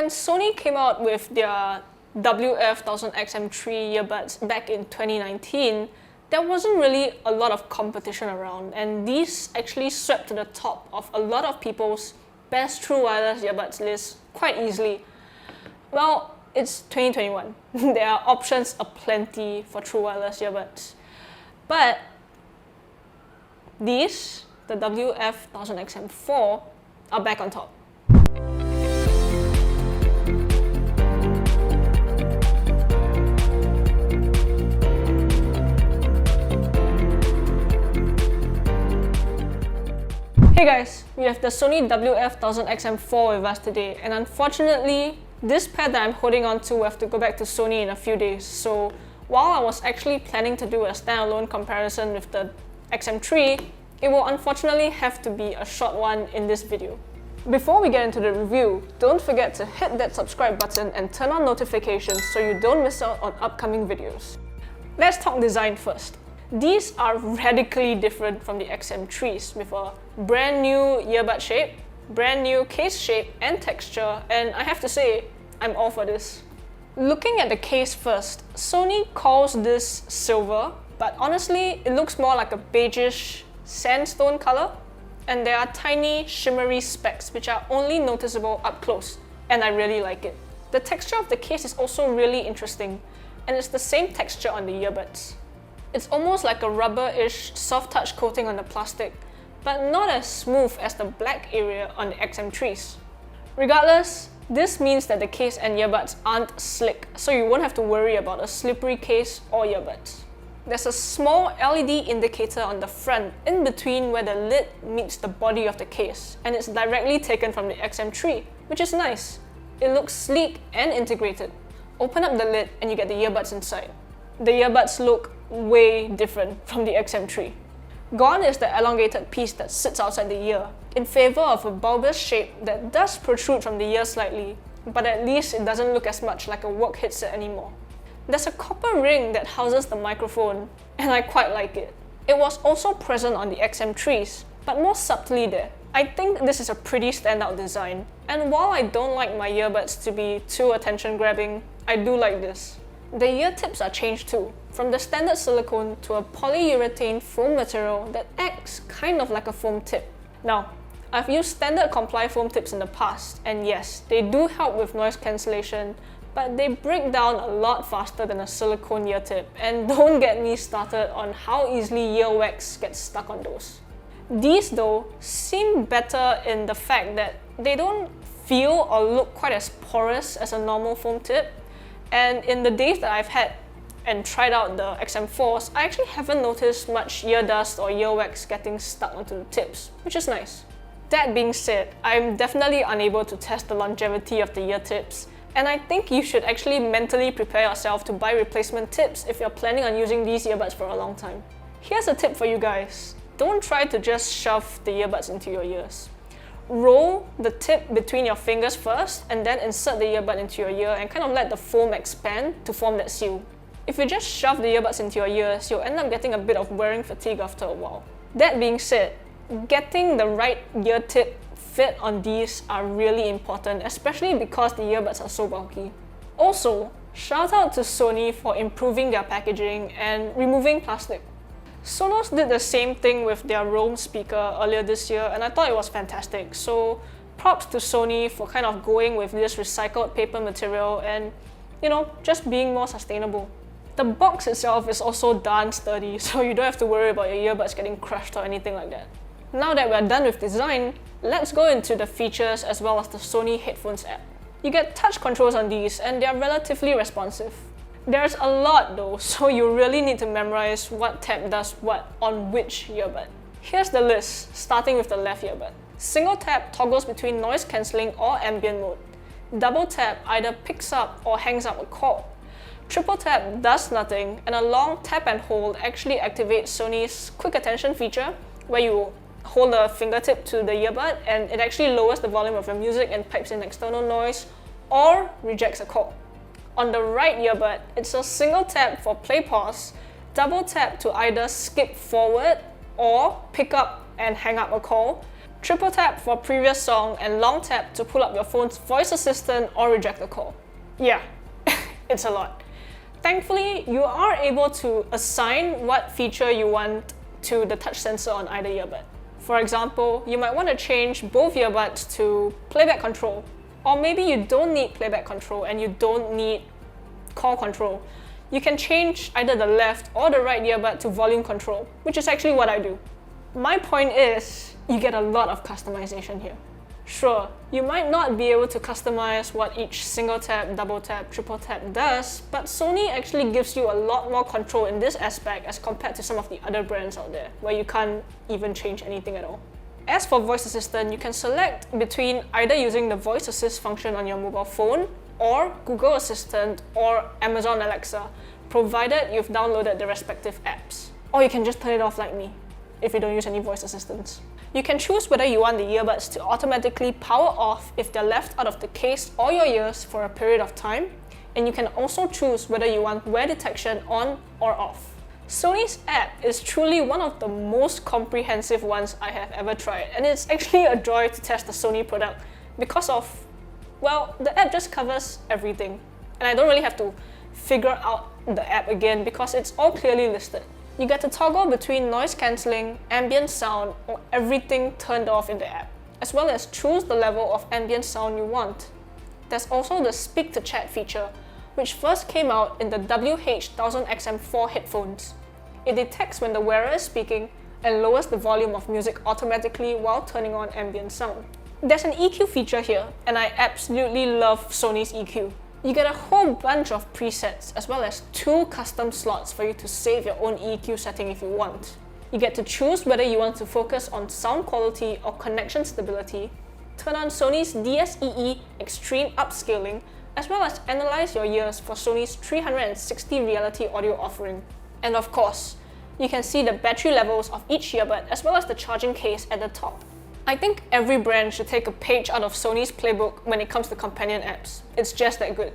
When Sony came out with their WF-1000XM4 earbuds back in 2019, there wasn't really a lot of competition around, and these actually swept to the top of a lot of people's best true wireless earbuds list quite easily. Well, it's 2021. There are options aplenty for true wireless earbuds. But these, the WF-1000XM4, are back on top. Hey guys, we have the Sony WF-1000XM4 with us today, and unfortunately, this pair that I'm holding on to will have to go back to Sony in a few days. So while I was actually planning to do a standalone comparison with the XM3, it will unfortunately have to be a short one in this video. Before we get into the review, don't forget to hit that subscribe button and turn on notifications so you don't miss out on upcoming videos. Let's talk design first. These are radically different from the XM3s with a brand new earbud shape, brand new case shape and texture, and I have to say, I'm all for this. Looking at the case first, Sony calls this silver, but honestly, it looks more like a beigeish sandstone color, and there are tiny shimmery specks which are only noticeable up close, and I really like it. The texture of the case is also really interesting, and it's the same texture on the earbuds. It's almost like a rubber-ish soft touch coating on the plastic, but not as smooth as the black area on the XM3s. Regardless, this means that the case and earbuds aren't slick, so you won't have to worry about a slippery case or earbuds. There's a small LED indicator on the front in between where the lid meets the body of the case, and it's directly taken from the XM3, which is nice. It looks sleek and integrated. Open up the lid and you get the earbuds inside. The earbuds look way different from the XM3. Gone is the elongated piece that sits outside the ear, in favor of a bulbous shape that does protrude from the ear slightly, but at least it doesn't look as much like a work headset anymore. There's a copper ring that houses the microphone, and I quite like it. It was also present on the XM3s, but more subtly there. I think this is a pretty standout design, and while I don't like my earbuds to be too attention-grabbing, I do like this. The ear tips are changed too, from the standard silicone to a polyurethane foam material that acts kind of like a foam tip. Now, I've used standard Comply foam tips in the past, and yes, they do help with noise cancellation, but they break down a lot faster than a silicone ear tip, and don't get me started on how easily earwax gets stuck on those. These though seem better in the fact that they don't feel or look quite as porous as a normal foam tip, and in the days that I've had and tried out the XM4s, I actually haven't noticed much ear dust or earwax getting stuck onto the tips, which is nice. That being said, I'm definitely unable to test the longevity of the ear tips, and I think you should actually mentally prepare yourself to buy replacement tips if you're planning on using these earbuds for a long time. Here's a tip for you guys. Don't try to just shove the earbuds into your ears. Roll the tip between your fingers first and then insert the earbud into your ear and kind of let the foam expand to form that seal. If you just shove the earbuds into your ears, you'll end up getting a bit of wearing fatigue after a while. That being said, getting the right ear tip fit on these are really important, especially because the earbuds are so bulky. Also, shout out to Sony for improving their packaging and removing plastic. Sonos did the same thing with their Roam speaker earlier this year, and I thought it was fantastic, so props to Sony for kind of going with this recycled paper material and, just being more sustainable. The box itself is also darn sturdy, so you don't have to worry about your earbuds getting crushed or anything like that. Now that we're done with design, let's go into the features as well as the Sony Headphones app. You get touch controls on these, and they're relatively responsive. There's a lot though, so you really need to memorize what tab does what on which earbud. Here's the list, starting with the left earbud. Single tap toggles between noise cancelling or ambient mode. Double tap either picks up or hangs up a call. Triple tap does nothing, and a long tap and hold actually activates Sony's quick attention feature, where you hold the fingertip to the earbud and it actually lowers the volume of your music and pipes in external noise or rejects a call. On the right earbud, it's a single tap for play pause, double tap to either skip forward or pick up and hang up a call, triple tap for previous song, and long tap to pull up your phone's voice assistant or reject a call. Yeah, it's a lot. Thankfully, you are able to assign what feature you want to the touch sensor on either earbud. For example, you might want to change both earbuds to playback control, or maybe you don't need playback control and you don't need call control. You can change either the left or the right earbud to volume control, which is actually what I do. My point is, you get a lot of customization here. Sure, you might not be able to customize what each single tap, double tap, triple tap does, but Sony actually gives you a lot more control in this aspect as compared to some of the other brands out there, where you can't even change anything at all. As for voice assistant, you can select between either using the voice assist function on your mobile phone, or Google Assistant, or Amazon Alexa, provided you've downloaded the respective apps. Or you can just turn it off like me, if you don't use any voice assistants. You can choose whether you want the earbuds to automatically power off if they're left out of the case or your ears for a period of time, and you can also choose whether you want wear detection on or off. Sony's app is truly one of the most comprehensive ones I have ever tried, and it's actually a joy to test the Sony product because of, well, the app just covers everything, and I don't really have to figure out the app again because it's all clearly listed. You get to toggle between noise cancelling, ambient sound, or everything turned off in the app, as well as choose the level of ambient sound you want. There's also the speak to chat feature, which first came out in the WH-1000XM4 headphones. It detects when the wearer is speaking and lowers the volume of music automatically while turning on ambient sound. There's an EQ feature here, and I absolutely love Sony's EQ. You get a whole bunch of presets as well as 2 custom slots for you to save your own EQ setting if you want. You get to choose whether you want to focus on sound quality or connection stability, turn on Sony's DSEE Extreme Upscaling, as well as analyze your ears for Sony's 360 reality audio offering. And of course, you can see the battery levels of each earbud as well as the charging case at the top. I think every brand should take a page out of Sony's playbook when it comes to companion apps. It's just that good.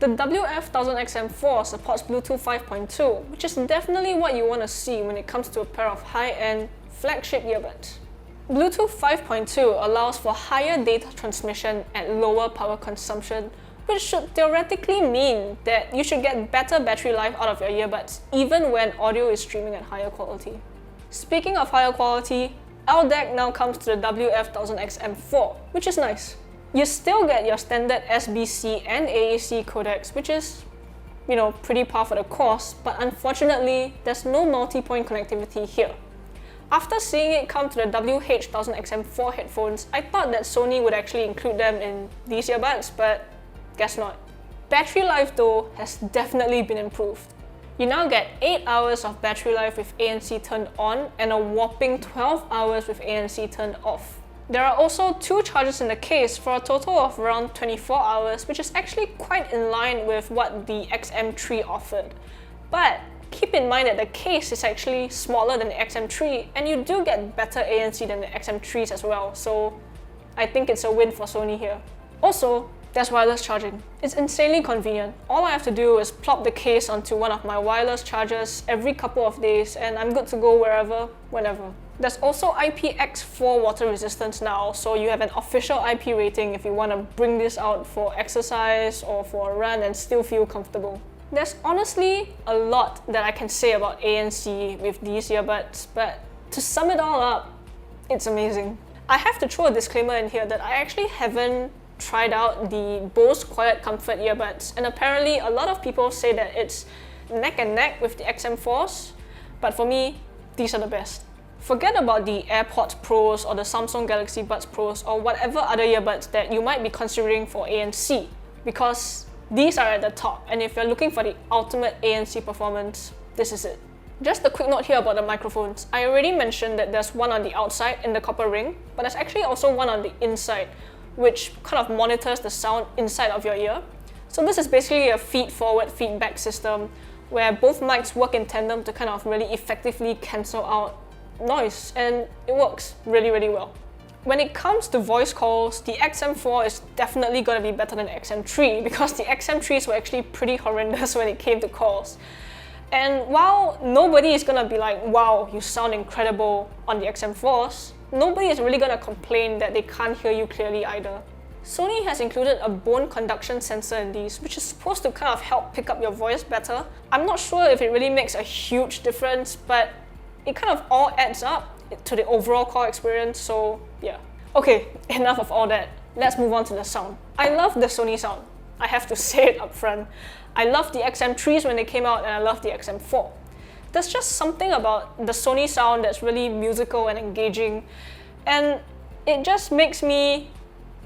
The WF-1000XM4 supports Bluetooth 5.2, which is definitely what you want to see when it comes to a pair of high-end flagship earbuds. Bluetooth 5.2 allows for higher data transmission at lower power consumption, which should theoretically mean that you should get better battery life out of your earbuds, even when audio is streaming at higher quality. Speaking of higher quality, LDAC now comes to the WF-1000XM4, which is nice. You still get your standard SBC and AAC codecs, which is, pretty par for the course, but unfortunately, there's no multi-point connectivity here. After seeing it come to the WH-1000XM4 headphones, I thought that Sony would actually include them in these earbuds, but guess not. Battery life though has definitely been improved. You now get 8 hours of battery life with ANC turned on and a whopping 12 hours with ANC turned off. There are also 2 charges in the case for a total of around 24 hours, which is actually quite in line with what the XM3 offered. But keep in mind that the case is actually smaller than the XM3 and you do get better ANC than the XM3s as well, so I think it's a win for Sony here. Also, there's wireless charging. It's insanely convenient. All I have to do is plop the case onto one of my wireless chargers every couple of days and I'm good to go wherever, whenever. There's also IPX4 water resistance now, so you have an official IP rating if you want to bring this out for exercise or for a run and still feel comfortable. There's honestly a lot that I can say about ANC with these earbuds, but to sum it all up, it's amazing. I have to throw a disclaimer in here that I actually haven't tried out the Bose Quiet Comfort earbuds, and apparently a lot of people say that it's neck and neck with the XM4s, but for me, these are the best. Forget about the AirPods Pros or the Samsung Galaxy Buds Pros or whatever other earbuds that you might be considering for ANC, because these are at the top, and if you're looking for the ultimate ANC performance, this is it. Just a quick note here about the microphones. I already mentioned that there's one on the outside in the copper ring, but there's actually also one on the inside, which kind of monitors the sound inside of your ear. So this is basically a feed-forward feedback system where both mics work in tandem to kind of really effectively cancel out noise, and it works really, really well. When it comes to voice calls, the XM4 is definitely going to be better than the XM3 because the XM3s were actually pretty horrendous when it came to calls. And while nobody is going to be like, wow, you sound incredible on the XM4s, nobody is really gonna complain that they can't hear you clearly either. Sony has included a bone conduction sensor in these, which is supposed to kind of help pick up your voice better. I'm not sure if it really makes a huge difference, but it kind of all adds up to the overall call experience, so yeah. Okay, enough of all that. Let's move on to the sound. I love the Sony sound. I have to say it up front. I loved the XM3s when they came out, and I love the XM4. There's just something about the Sony sound that's really musical and engaging, and it just makes me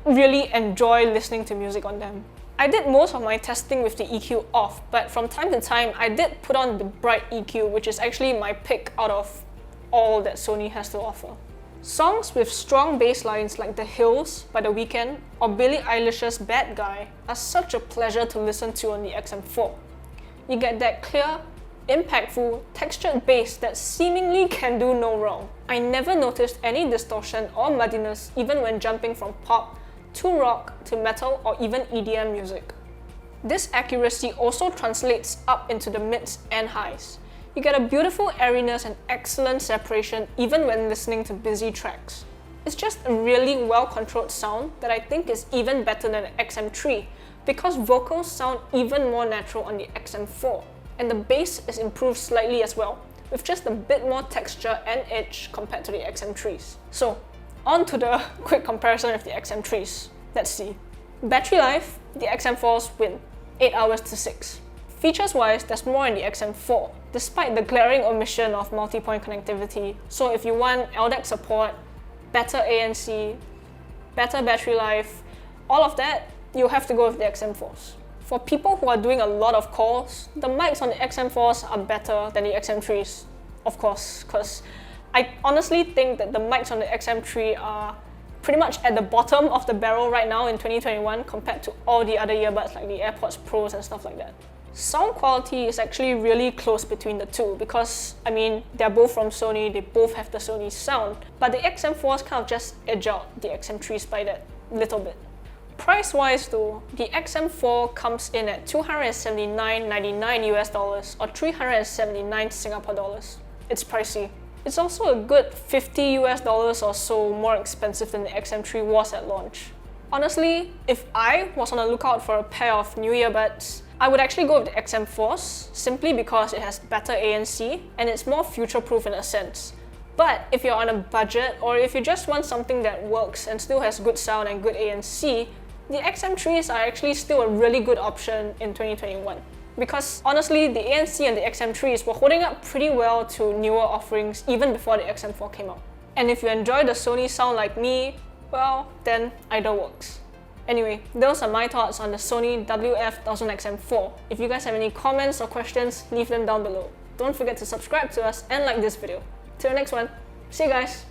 really enjoy listening to music on them. I did most of my testing with the EQ off, but from time to time I did put on the bright EQ, which is actually my pick out of all that Sony has to offer. Songs with strong bass lines like The Hills by The Weeknd or Billie Eilish's Bad Guy are such a pleasure to listen to on the XM4. You get that clear, impactful, textured bass that seemingly can do no wrong. I never noticed any distortion or muddiness even when jumping from pop to rock to metal or even EDM music. This accuracy also translates up into the mids and highs. You get a beautiful airiness and excellent separation even when listening to busy tracks. It's just a really well-controlled sound that I think is even better than the XM3 because vocals sound even more natural on the XM4, and the bass is improved slightly as well, with just a bit more texture and edge compared to the XM3s. So, on to the quick comparison with the XM3s. Let's see. Battery life, the XM4s win, 8 hours to 6. Features-wise, there's more in the XM4, despite the glaring omission of multi-point connectivity. So if you want LDAC support, better ANC, better battery life, all of that, you'll have to go with the XM4s. For people who are doing a lot of calls, the mics on the XM4s are better than the XM3s, of course, because I honestly think that the mics on the XM3 are pretty much at the bottom of the barrel right now in 2021 compared to all the other earbuds like the AirPods Pros and stuff like that. Sound quality is actually really close between the two because, I mean, they're both from Sony, they both have the Sony sound, but the XM4s kind of just edge out the XM3s by that little bit. Price-wise though, the XM4 comes in at $279.99 US or 379 Singapore dollars. It's pricey. It's also a good $50 US or so more expensive than the XM3 was at launch. Honestly, if I was on the lookout for a pair of new earbuds, I would actually go with the XM4s simply because it has better ANC and it's more future-proof in a sense. But if you're on a budget or if you just want something that works and still has good sound and good ANC, the XM3s are actually still a really good option in 2021. Because honestly, the ANC and the XM3s were holding up pretty well to newer offerings even before the XM4 came out. And if you enjoy the Sony sound like me, well, then either works. Anyway, those are my thoughts on the Sony WF-1000XM4. If you guys have any comments or questions, leave them down below. Don't forget to subscribe to us and like this video. Till the next one, see you guys!